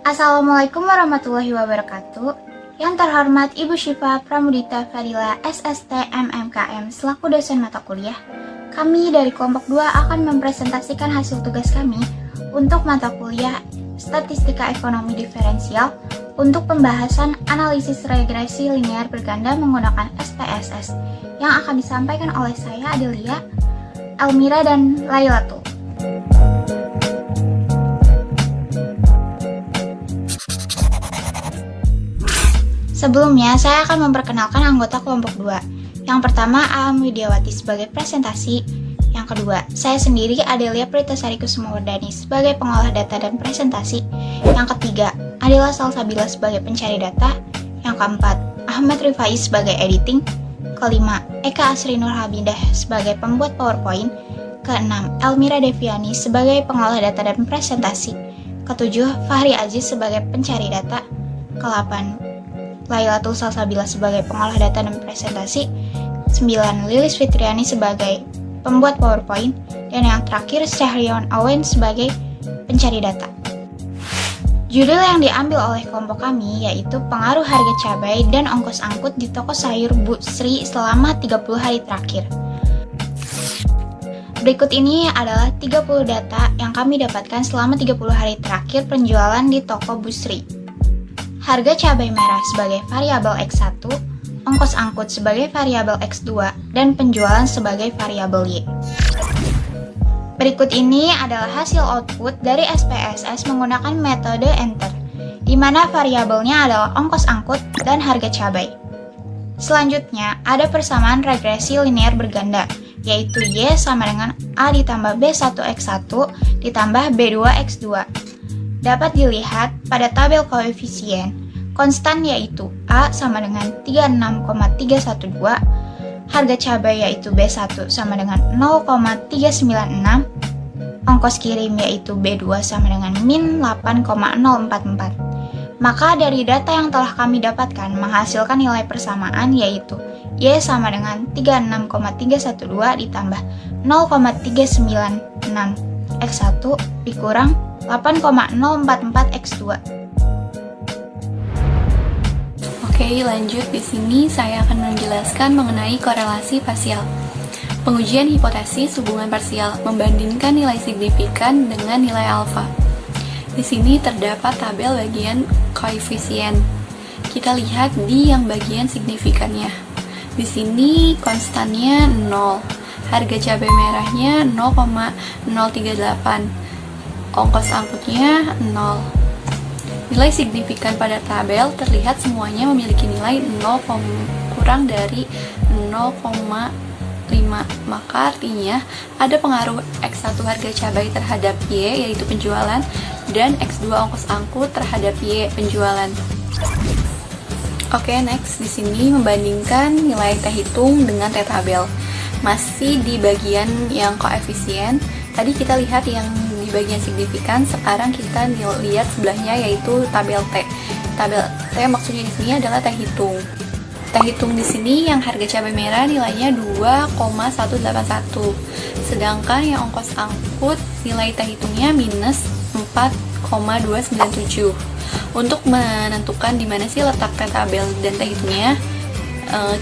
Assalamualaikum warahmatullahi wabarakatuh. Yang terhormat Ibu Syifa Pramudita Fadila SST MMKM selaku dosen mata kuliah, kami dari kelompok 2 akan mempresentasikan hasil tugas kami untuk mata kuliah Statistika Ekonomi Diferensial untuk pembahasan analisis regresi linear berganda menggunakan SPSS yang akan disampaikan oleh saya Adelia, Elmira, dan Lailatul. Sebelumnya, saya akan memperkenalkan anggota kelompok 2. Yang pertama, Aam Widiawati sebagai presentasi. Yang kedua, saya sendiri Adelia Pritasari Kusumawardani sebagai pengolah data dan presentasi. Yang ketiga, Adela Salsabila sebagai pencari data. Yang keempat, Ahmad Rifai sebagai editing. Kelima, Eka Asri Nurhabidah sebagai pembuat PowerPoint. Keenam, Elmira Deviani sebagai pengolah data dan presentasi. Ketujuh, Fahri Aziz sebagai pencari data. Kelapan, Lailatul Salsabila sebagai pengolah data dan presentasi. 9. Lilis Fitriani sebagai pembuat PowerPoint. Dan yang terakhir, Syahriawan Awen sebagai pencari data. Judul yang diambil oleh kelompok kami yaitu pengaruh harga cabai dan ongkos angkut di toko sayur Bu Sri selama 30 hari terakhir. Berikut ini adalah 30 data yang kami dapatkan selama 30 hari terakhir penjualan di toko Bu Sri. Harga cabai merah sebagai variabel X1, ongkos angkut sebagai variabel X2, dan penjualan sebagai variabel Y. Berikut ini adalah hasil output dari SPSS menggunakan metode enter, di mana variabelnya adalah ongkos angkut dan harga cabai. Selanjutnya, ada persamaan regresi linear berganda, yaitu Y sama dengan A ditambah B1X1 ditambah B2X2. Dapat dilihat pada tabel koefisien, konstan yaitu A sama dengan 36,312, harga cabai yaitu B1 sama dengan 0,396, ongkos kirim yaitu B2 sama dengan min 8,044. Maka dari data yang telah kami dapatkan menghasilkan nilai persamaan yaitu Y sama dengan 36,312 ditambah 0,396 X1 dikurang 8,044 X2. Oke, lanjut. Di sini saya akan menjelaskan mengenai korelasi parsial. Pengujian hipotesis hubungan parsial membandingkan nilai signifikan dengan nilai alfa. Di sini terdapat tabel bagian koefisien. Kita lihat di yang bagian signifikannya. Di sini konstannya 0. Harga cabai merahnya 0,038. Ongkos angkutnya 0. Nilai signifikan pada tabel terlihat semuanya memiliki nilai 0, kurang dari 0,5. Maka artinya ada pengaruh X1 harga cabai terhadap Y yaitu penjualan dan X2 ongkos angkut terhadap Y penjualan. Oke, next di sini membandingkan nilai T hitung dengan T tabel. Masih di bagian yang koefisien. Tadi kita lihat yang di bagian signifikan, sekarang kita lihat sebelahnya yaitu tabel T. Tabel T maksudnya di sini adalah T hitung. T hitung di sini yang harga cabai merah nilainya 2,181. Sedangkan yang ongkos angkut nilai T hitungnya minus 4,297. Untuk menentukan di mana sih letak T tabel dan T hitungnya,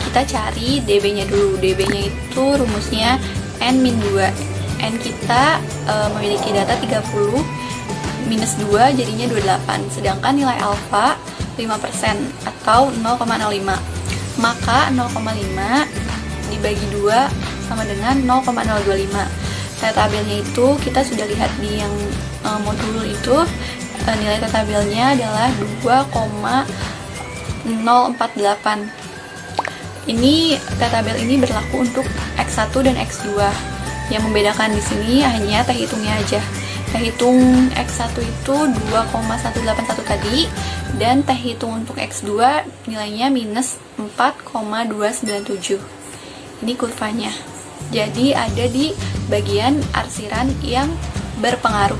kita cari DB-nya dulu. DB-nya itu rumusnya N-2. N kita memiliki data 30 minus 2 jadinya 28, sedangkan nilai alfa 5% atau 0,05. Maka 0,5 dibagi 2 sama dengan 0,025. Tabelnya itu kita sudah lihat di yang modul itu, nilai tabelnya adalah 2,048. Ini tabel ini berlaku untuk X1 dan X2. Yang membedakan di sini hanya T hitungnya aja. T hitung X1 itu 2,181 tadi, dan T hitung untuk X2 nilainya minus 4,297. Ini kurvanya. Jadi ada di bagian arsiran yang berpengaruh.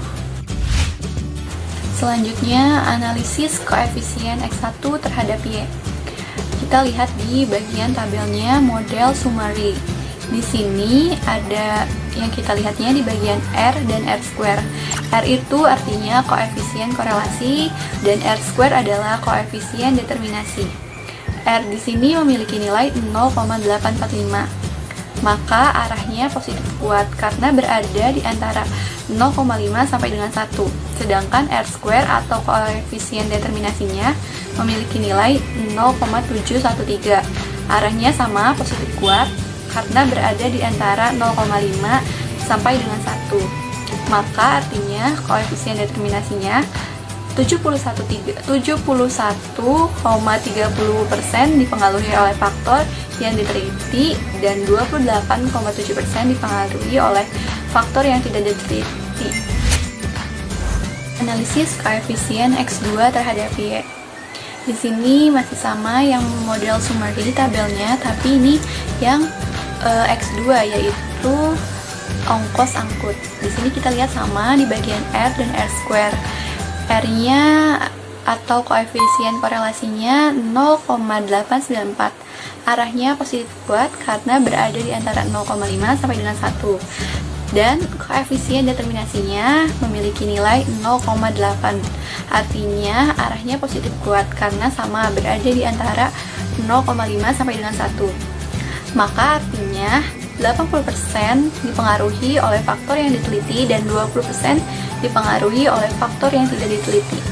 Selanjutnya, analisis koefisien X1 terhadap Y. Kita lihat di bagian tabelnya model summary. Di sini ada yang kita lihatnya di bagian R dan R square. R itu artinya koefisien korelasi dan R square adalah koefisien determinasi. R di sini memiliki nilai 0,845. Maka arahnya positif kuat karena berada di antara 0,5 sampai dengan 1. Sedangkan R square atau koefisien determinasinya memiliki nilai 0,713. Arahnya sama positif kuat karena berada di antara 0,5 sampai dengan 1. Maka artinya koefisien determinasinya 71,30% dipengaruhi oleh faktor yang diteliti dan 28,7% dipengaruhi oleh faktor yang tidak diteliti. Analisis koefisien X2 terhadap Y. Di sini masih sama yang model summary tabelnya, tapi ini yang X2 yaitu ongkos angkut. Di sini kita lihat sama di bagian R dan R square. R-nya atau koefisien korelasinya 0,894. Arahnya positif kuat karena berada di antara 0,5 sampai dengan 1. Dan koefisien determinasinya memiliki nilai 0,8. Artinya arahnya positif kuat karena sama berada di antara 0,5 sampai dengan 1. Maka artinya 80% dipengaruhi oleh faktor yang diteliti dan 20% dipengaruhi oleh faktor yang tidak diteliti.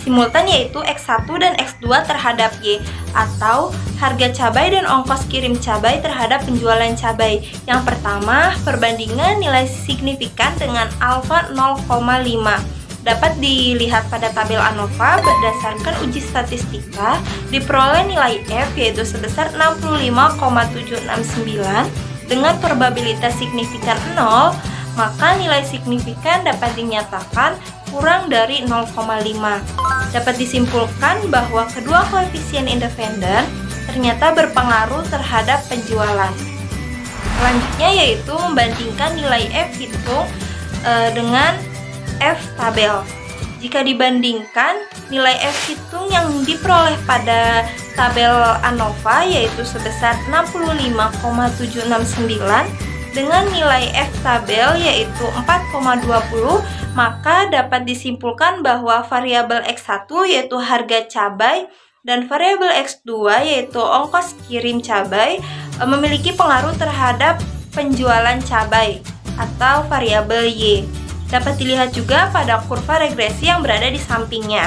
Simultan yaitu X1 dan X2 terhadap Y, atau harga cabai dan ongkos kirim cabai terhadap penjualan cabai. Yang pertama, perbandingan nilai signifikan dengan alfa 0,5. Dapat dilihat pada tabel ANOVA berdasarkan uji statistika diperoleh nilai F yaitu sebesar 65,769 dengan probabilitas signifikan 0, maka nilai signifikan dapat dinyatakan kurang dari 0,5. Dapat disimpulkan bahwa kedua koefisien independen ternyata berpengaruh terhadap penjualan. Selanjutnya yaitu membandingkan nilai F hitung dengan F tabel. Jika dibandingkan, nilai F hitung yang diperoleh pada tabel ANOVA yaitu sebesar 65,769 dengan nilai F tabel yaitu 4,20, maka dapat disimpulkan bahwa variabel X1 yaitu harga cabai dan variabel X2 yaitu ongkos kirim cabai memiliki pengaruh terhadap penjualan cabai atau variabel Y. Dapat dilihat juga pada kurva regresi yang berada di sampingnya.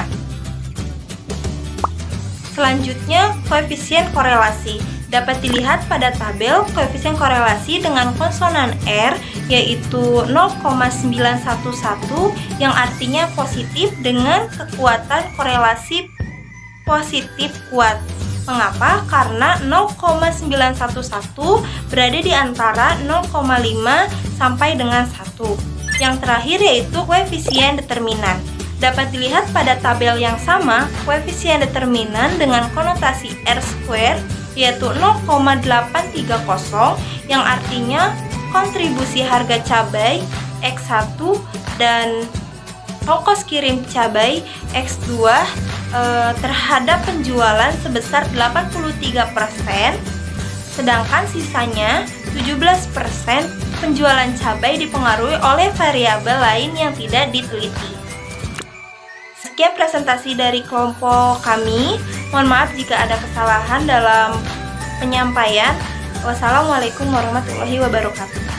Selanjutnya, koefisien korelasi. Dapat dilihat pada tabel koefisien korelasi dengan konsonan R yaitu 0,911 yang artinya positif dengan kekuatan korelasi positif kuat. Mengapa? Karena 0,911 berada di antara 0,5 sampai dengan 1. Yang terakhir yaitu koefisien determinan. Dapat dilihat pada tabel yang sama, koefisien determinan dengan konotasi R square yaitu 0,830 yang artinya kontribusi harga cabai X1 dan ongkos kirim cabai X2 terhadap penjualan sebesar 83%, sedangkan sisanya 17% penjualan cabai dipengaruhi oleh variabel lain yang tidak diteliti. Sekian presentasi dari kelompok kami. Mohon maaf jika ada kesalahan dalam penyampaian. Wassalamualaikum warahmatullahi wabarakatuh.